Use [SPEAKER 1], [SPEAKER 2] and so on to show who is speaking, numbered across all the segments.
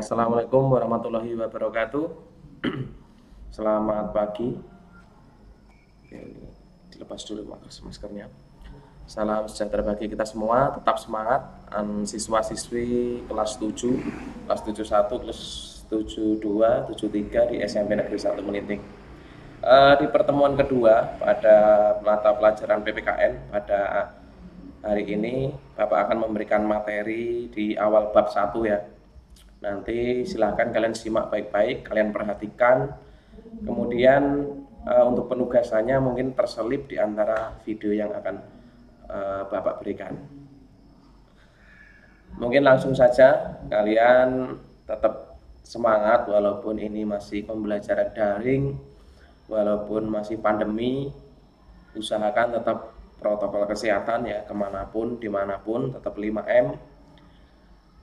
[SPEAKER 1] Assalamualaikum warahmatullahi wabarakatuh. Selamat pagi. Oke, ini dilepas dulu maskernya. Salam sejahtera bagi kita semua. Tetap semangat. Siswa-siswi kelas 7, kelas 71, kelas 72, 73 di SMP Negeri 1 Melinting. Di pertemuan kedua pada mata pelajaran PPKN pada hari ini, Bapak akan memberikan materi di awal bab 1 ya. Nanti silahkan kalian simak baik-baik, kalian perhatikan. Kemudian untuk penugasannya mungkin terselip di antara video yang akan Bapak berikan. Mungkin langsung saja, kalian tetap semangat walaupun ini masih pembelajaran daring, walaupun masih pandemi. Usahakan tetap protokol kesehatan ya, kemanapun, dimanapun, tetap 5M.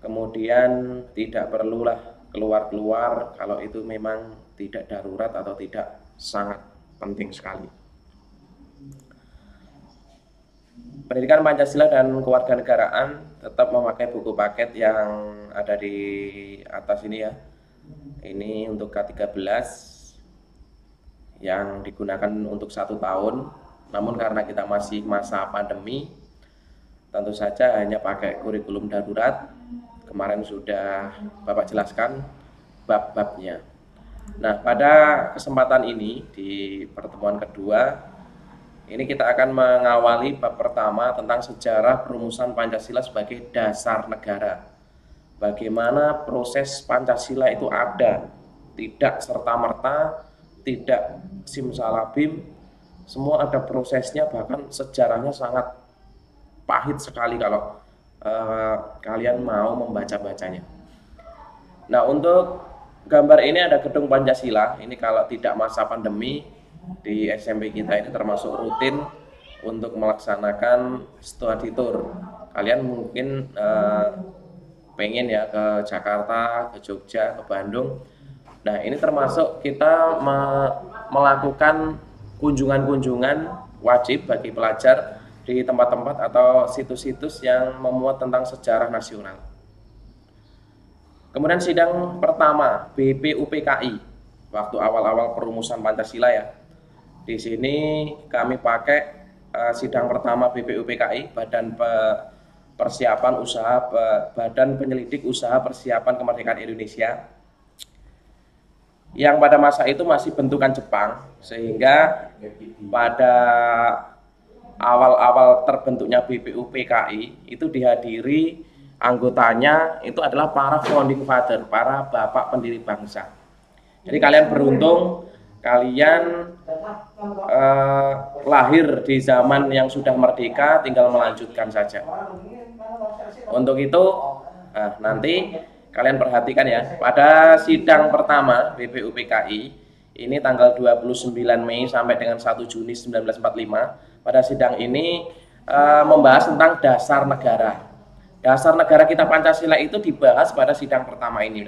[SPEAKER 1] Kemudian tidak perlulah keluar-keluar kalau itu memang tidak darurat atau tidak sangat penting sekali. Pendidikan Pancasila dan Kewarganegaraan tetap memakai buku paket yang ada di atas ini ya. Ini untuk K13 yang digunakan untuk 1 tahun. Namun karena kita masih masa pandemi, tentu saja hanya pakai kurikulum darurat. Kemarin sudah Bapak jelaskan bab-babnya. Nah, pada kesempatan ini di pertemuan kedua, ini kita akan mengawali bab pertama tentang sejarah perumusan Pancasila sebagai dasar negara. Bagaimana proses Pancasila itu ada, tidak serta-merta, tidak simsalabim, semua ada prosesnya, bahkan sejarahnya sangat pahit sekali kalau kalian mau membaca-bacanya. Nah, untuk gambar ini ada gedung Pancasila. Ini kalau tidak masa pandemi di SMP kita ini termasuk rutin untuk melaksanakan study tour. Kalian mungkin pengen ya ke Jakarta, ke Jogja, ke Bandung. Nah, ini termasuk kita melakukan kunjungan-kunjungan wajib bagi pelajar di tempat-tempat atau situs-situs yang memuat tentang sejarah nasional. Kemudian sidang pertama BPUPKI waktu awal-awal perumusan Pancasila ya. Di sini kami pakai sidang pertama BPUPKI, Badan Penyelidik Usaha Persiapan Kemerdekaan Indonesia, yang pada masa itu masih bentukan Jepang, sehingga pada awal-awal terbentuknya BPUPKI itu dihadiri anggotanya itu adalah para founding father, para bapak pendiri bangsa. Jadi kalian beruntung, kalian lahir di zaman yang sudah merdeka, tinggal melanjutkan saja. Untuk itu nanti kalian perhatikan ya, pada sidang pertama BPUPKI ini tanggal 29 Mei sampai dengan 1 Juni 1945. Pada sidang ini membahas tentang dasar negara. Dasar negara kita Pancasila itu dibahas pada sidang pertama ini.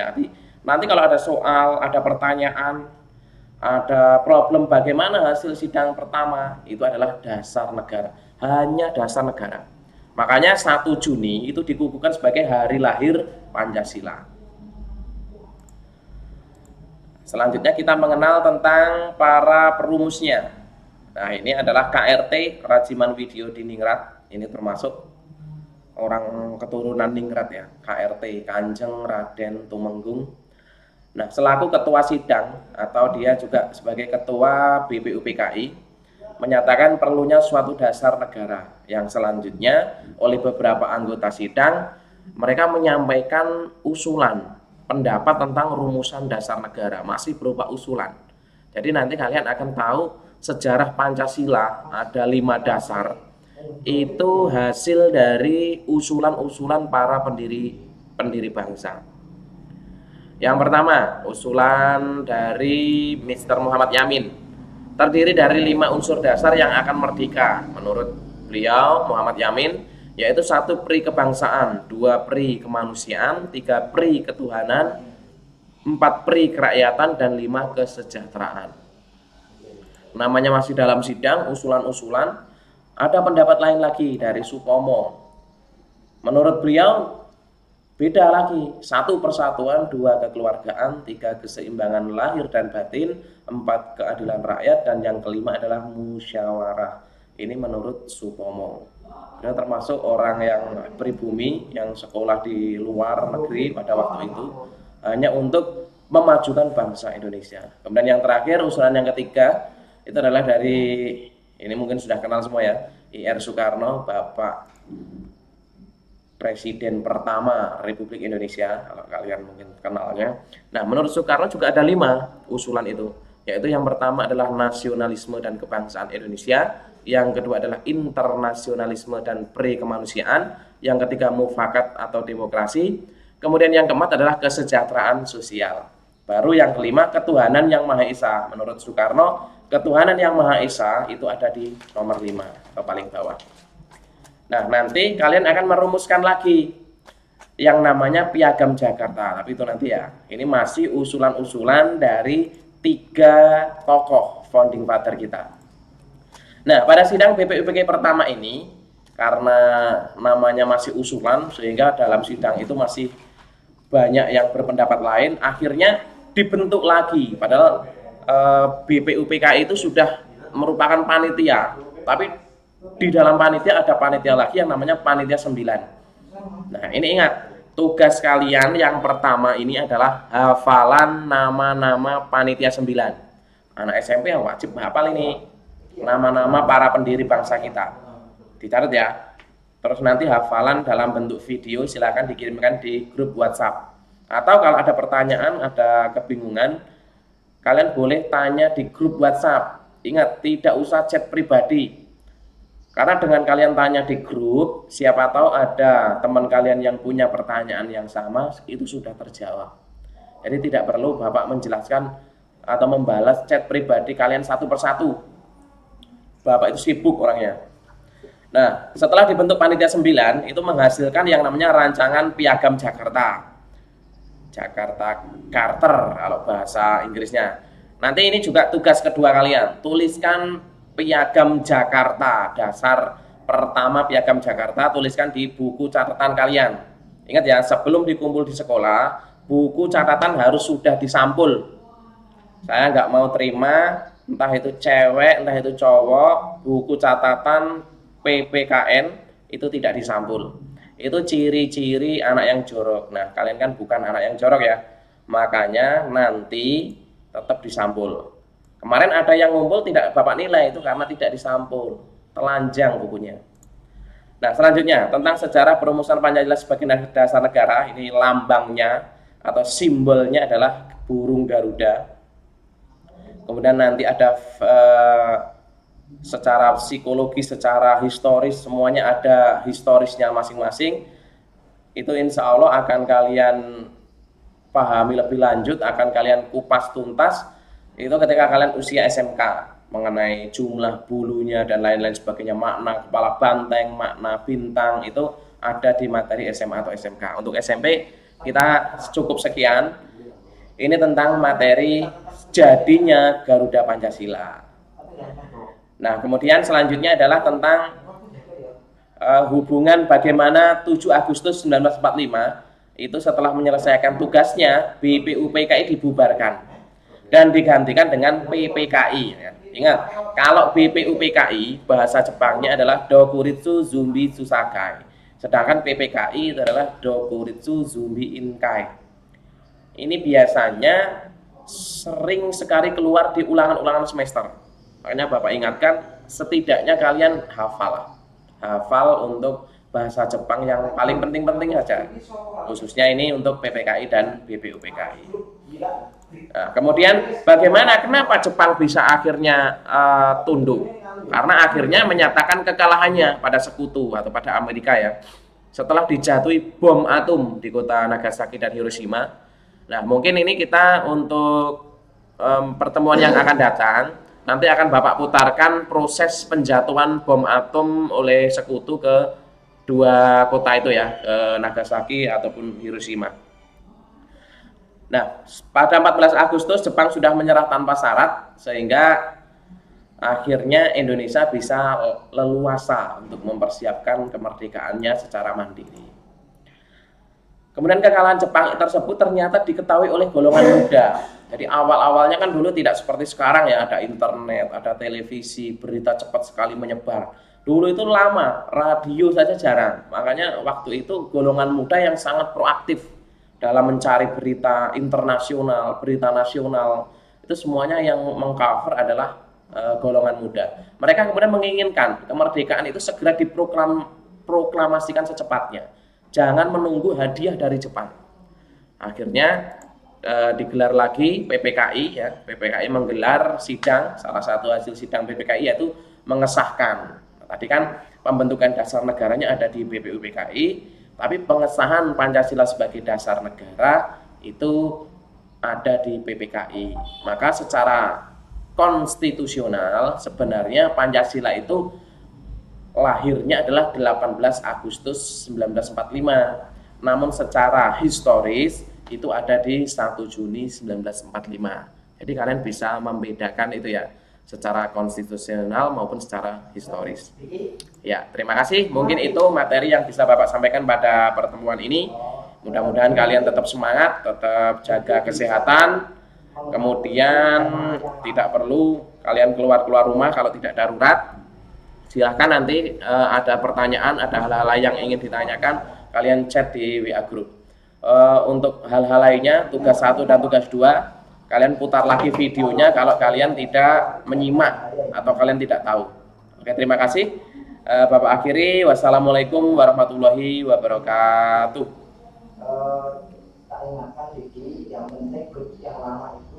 [SPEAKER 1] Nanti kalau ada soal, ada pertanyaan, ada problem bagaimana hasil sidang pertama, itu adalah dasar negara. Hanya dasar negara. Makanya 1 Juni itu dikukuhkan sebagai hari lahir Pancasila. Selanjutnya kita mengenal tentang para perumusnya. Nah, ini adalah KRT, Kerajiman Video di Ningrat. Ini termasuk orang keturunan Ningrat ya, KRT, Kanjeng Raden Tumenggung. Nah, selaku ketua sidang atau dia juga sebagai ketua BPUPKI menyatakan perlunya suatu dasar negara. Yang selanjutnya oleh beberapa anggota sidang mereka menyampaikan usulan pendapat tentang rumusan dasar negara, masih berupa usulan. Jadi nanti kalian akan tahu sejarah Pancasila ada 5 dasar, itu hasil dari usulan-usulan para pendiri bangsa. Yang pertama, usulan dari Mr. Muhammad Yamin, terdiri dari 5 unsur dasar yang akan merdeka menurut beliau Muhammad Yamin, yaitu 1 pri kebangsaan, 2 pri kemanusiaan, 3 pri ketuhanan, 4 pri kerakyatan, dan 5 kesejahteraan. Namanya masih dalam sidang, usulan-usulan. Ada pendapat lain lagi dari Supomo. Menurut beliau beda lagi. 1 persatuan, 2 kekeluargaan, 3 keseimbangan lahir dan batin, 4 keadilan rakyat, dan yang kelima adalah musyawarah. Ini menurut Supomo. Dia termasuk orang yang pribumi yang sekolah di luar negeri pada waktu itu hanya untuk memajukan bangsa Indonesia. Kemudian yang terakhir, usulan yang ketiga itu adalah dari, ini mungkin sudah kenal semua ya, I.R. Soekarno, Bapak Presiden pertama Republik Indonesia, kalau kalian mungkin kenalnya. Nah, menurut Soekarno juga ada 5 usulan itu, yaitu yang pertama adalah nasionalisme dan kebangsaan Indonesia, yang kedua adalah internasionalisme dan pre-kemanusiaan, yang ketiga mufakat atau demokrasi, kemudian yang keempat adalah kesejahteraan sosial. Baru yang kelima, ketuhanan yang Maha Esa. Menurut Soekarno, ketuhanan yang Maha Esa itu ada di nomor 5 atau paling bawah. Nah, nanti kalian akan merumuskan lagi yang namanya Piagam Jakarta, tapi itu nanti ya. Ini masih usulan-usulan dari 3 tokoh founding father kita. Nah, pada sidang BPUPK pertama ini, karena namanya masih usulan, sehingga dalam sidang itu masih banyak yang berpendapat lain, akhirnya dibentuk lagi. Padahal BPUPK itu sudah merupakan panitia, tapi di dalam panitia ada panitia lagi yang namanya panitia 9. Nah, ini ingat, tugas kalian yang pertama ini adalah hafalan nama-nama panitia 9. Anak SMP yang wajib hafal ini nama-nama para pendiri bangsa kita. Dicatat ya. Terus nanti hafalan dalam bentuk video silakan dikirimkan di grup WhatsApp. Atau kalau ada pertanyaan, ada kebingungan, kalian boleh tanya di grup WhatsApp. Ingat, tidak usah chat pribadi. Karena dengan kalian tanya di grup, siapa tahu ada teman kalian yang punya pertanyaan yang sama, itu sudah terjawab. Jadi tidak perlu Bapak menjelaskan atau membalas chat pribadi kalian satu persatu. Bapak itu sibuk orangnya. Nah, setelah dibentuk panitia 9, itu menghasilkan yang namanya rancangan Piagam Jakarta. Jakarta Charter kalau bahasa Inggrisnya. Nanti ini juga tugas kedua kalian. Tuliskan Piagam Jakarta, dasar pertama Piagam Jakarta, tuliskan di buku catatan kalian. Ingat ya, sebelum dikumpul di sekolah, buku catatan harus sudah disampul. Saya nggak mau terima entah itu cewek, entah itu cowok, buku catatan PPKN itu tidak disampul. Itu ciri-ciri anak yang jorok. Nah, kalian kan bukan anak yang jorok ya, makanya nanti tetap disampul. Kemarin ada yang ngumpul tidak Bapak nilai, itu karena tidak disampul, telanjang bukunya. Nah, selanjutnya tentang sejarah perumusan Pancasila sebagai dasar negara. Ini lambangnya atau simbolnya adalah burung Garuda. Kemudian nanti ada secara psikologi, secara historis, semuanya ada historisnya masing-masing. Itu insya Allah akan kalian pahami lebih lanjut, akan kalian kupas tuntas. Itu ketika kalian usia SMK, mengenai jumlah bulunya dan lain-lain sebagainya, makna kepala banteng, makna bintang, itu ada di materi SMA atau SMK. Untuk SMP kita cukup sekian. Ini tentang materi jadinya Garuda Pancasila. Nah, kemudian selanjutnya adalah tentang hubungan bagaimana 7 Agustus 1945 itu setelah menyelesaikan tugasnya BPUPKI dibubarkan dan digantikan dengan PPKI. Ingat, kalau BPUPKI bahasa Jepangnya adalah Dokuritsu Zumbi Susakai, sedangkan PPKI itu adalah Dokuritsu Zumbi Inkai. Ini biasanya sering sekali keluar di ulangan-ulangan semester. Makanya Bapak ingatkan, setidaknya kalian hafal untuk bahasa Jepang yang paling penting-penting saja, khususnya ini untuk PPKI dan BPUPKI. Nah, kemudian bagaimana, kenapa Jepang bisa akhirnya tunduk? Karena akhirnya menyatakan kekalahannya pada sekutu atau pada Amerika ya, setelah dijatuhi bom atom di kota Nagasaki dan Hiroshima. Nah, mungkin ini kita untuk pertemuan yang akan datang, nanti akan Bapak putarkan proses penjatuhan bom atom oleh sekutu ke 2 kota itu ya, Nagasaki ataupun Hiroshima. Nah, pada 14 Agustus Jepang sudah menyerah tanpa syarat, sehingga akhirnya Indonesia bisa leluasa untuk mempersiapkan kemerdekaannya secara mandiri. Kemudian kekalahan Jepang tersebut ternyata diketahui oleh golongan muda. Jadi awal-awalnya kan dulu tidak seperti sekarang ya, ada internet, ada televisi, berita cepat sekali menyebar. Dulu itu lama, radio saja jarang. Makanya waktu itu golongan muda yang sangat proaktif dalam mencari berita internasional, berita nasional. Itu semuanya yang mengcover adalah golongan muda. Mereka kemudian menginginkan kemerdekaan itu segera diproklamasikan secepatnya. Jangan menunggu hadiah dari Jepang. Akhirnya digelar lagi PPKI ya. PPKI menggelar sidang, salah satu hasil sidang PPKI yaitu mengesahkan. Tadi kan pembentukan dasar negaranya ada di BPUPKI, tapi pengesahan Pancasila sebagai dasar negara itu ada di PPKI. Maka secara konstitusional sebenarnya Pancasila itu lahirnya adalah 18 Agustus 1945. Namun secara historis itu ada di 1 Juni 1945. Jadi kalian bisa membedakan itu ya, secara konstitusional maupun secara historis. Ya, terima kasih. Mungkin itu materi yang bisa Bapak sampaikan pada pertemuan ini. Mudah-mudahan kalian tetap semangat, tetap jaga kesehatan. Kemudian tidak perlu kalian keluar rumah kalau tidak darurat. Silahkan nanti ada pertanyaan, ada hal-hal yang ingin ditanyakan, kalian chat di WA Group. Untuk hal-hal lainnya, tugas 1 dan tugas 2, kalian putar lagi videonya kalau kalian tidak menyimak atau kalian tidak tahu. Oke, terima kasih. Bapak akhiri, wassalamualaikum warahmatullahi wabarakatuh.
[SPEAKER 2] Tak ingatkan Diki, yang penting grup yang lama itu